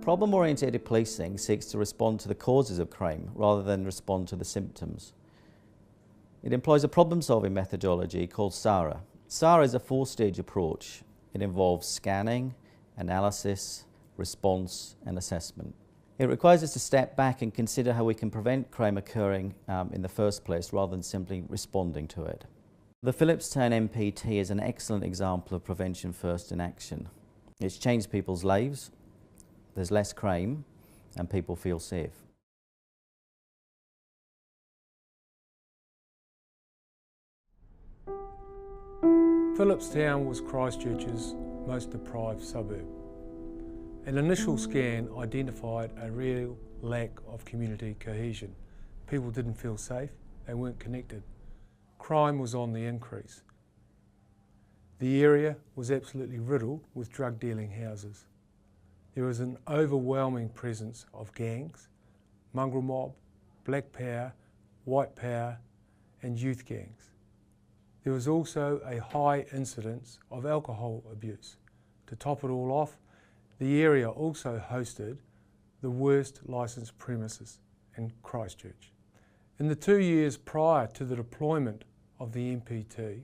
Problem-oriented policing seeks to respond to the causes of crime rather than respond to the symptoms. It employs a problem-solving methodology called SARA. SARA is a four-stage approach. It involves scanning, analysis, response and assessment. It requires us to step back and consider how we can prevent crime occurring in the first place rather than simply responding to it. The Phillipstown MPT is an excellent example of prevention first in action. It's changed people's lives, there's less crime and people feel safe. Phillipstown was Christchurch's most deprived suburb. An initial scan identified a real lack of community cohesion. People didn't feel safe, they weren't connected. Crime was on the increase. The area was absolutely riddled with drug dealing houses. There was an overwhelming presence of gangs, mongrel mob, black power, white power and youth gangs. There was also a high incidence of alcohol abuse. To top it all off, the area also hosted the worst licensed premises in Christchurch. In the 2 years prior to the deployment of the MPT,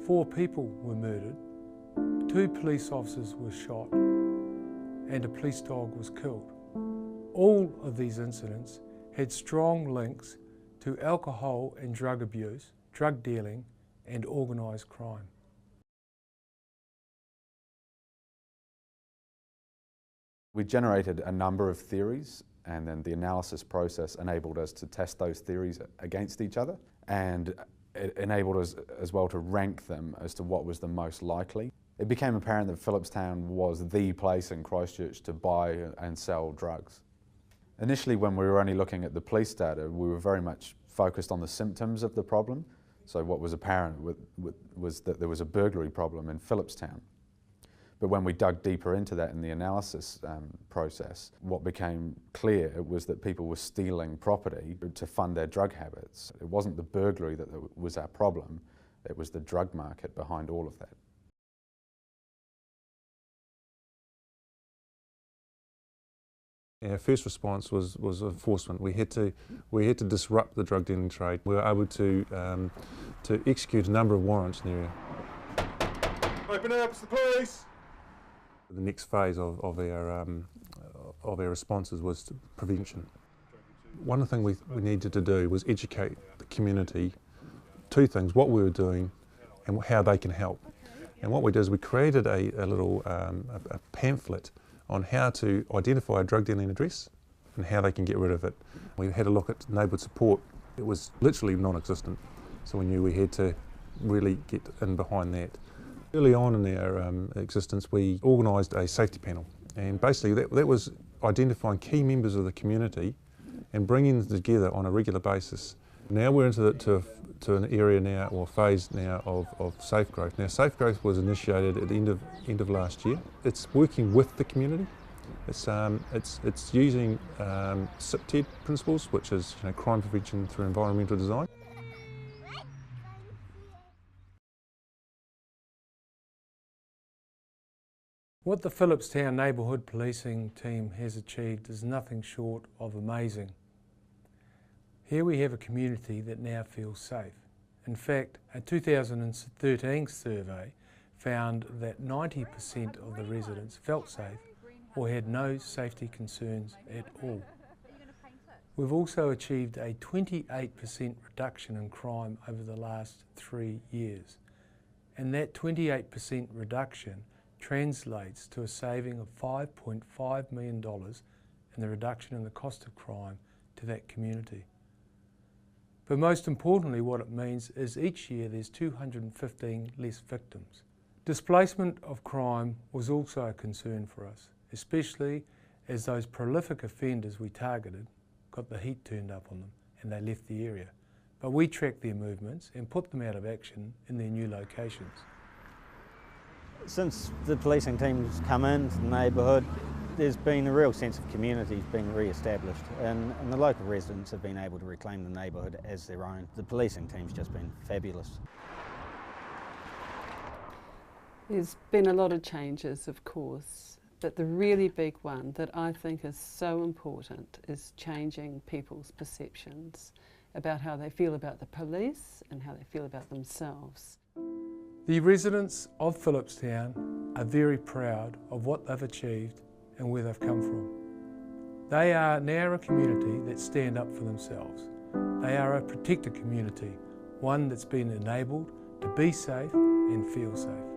4 people were murdered, 2 police officers were shot, and a police dog was killed. All of these incidents had strong links to alcohol and drug abuse, drug dealing, and organised crime. We generated a number of theories, and then the analysis process enabled us to test those theories against each other, and it enabled us as well to rank them as to what was the most likely. It became apparent that Phillipstown was the place in Christchurch to buy and sell drugs. Initially, when we were only looking at the police data, we were very much focused on the symptoms of the problem. So what was apparent was that there was a burglary problem in Phillipstown. But when we dug deeper into that in the analysis process, what became clear was that people were stealing property to fund their drug habits. It wasn't the burglary that was our problem, it was the drug market behind all of that. Our first response was enforcement. We had to disrupt the drug dealing trade. We were able to execute a number of warrants in the area. Open up, it's the police! The next phase of our responses was prevention. One of the things we needed to do was educate the community 2 things: what we were doing and how they can help. And what we did is we created a little a pamphlet on how to identify a drug dealing address and how they can get rid of it. We had a look at neighbourhood support. It was literally non-existent, so we knew we had to really get in behind that. Early on in our existence, we organised a safety panel, and basically that was identifying key members of the community and bringing them together on a regular basis. Now we're into an area now, or phase now, of safe growth. Now, safe growth was initiated at the end of last year. It's working with the community. It's using CPTED principles, which is crime prevention through environmental design. What the Phillipstown Neighbourhood Policing team has achieved is nothing short of amazing. Here we have a community that now feels safe. In fact, a 2013 survey found that 90% of the residents felt safe or had no safety concerns at all. We've also achieved a 28% reduction in crime over the last 3 years. And that 28% reduction translates to a saving of $5.5 million in the reduction in the cost of crime to that community. But most importantly, what it means is each year there's 215 less victims. Displacement of crime was also a concern for us, especially as those prolific offenders we targeted got the heat turned up on them and they left the area. But we tracked their movements and put them out of action in their new locations. Since the policing team's come into the neighbourhood, there's been a real sense of community being re-established, and the local residents have been able to reclaim the neighbourhood as their own. The policing team's just been fabulous. There's been a lot of changes, of course. But the really big one that I think is so important is changing people's perceptions about how they feel about the police and how they feel about themselves. The residents of Phillipstown are very proud of what they've achieved and where they've come from. They are now a community that stand up for themselves. They are a protected community, one that's been enabled to be safe and feel safe.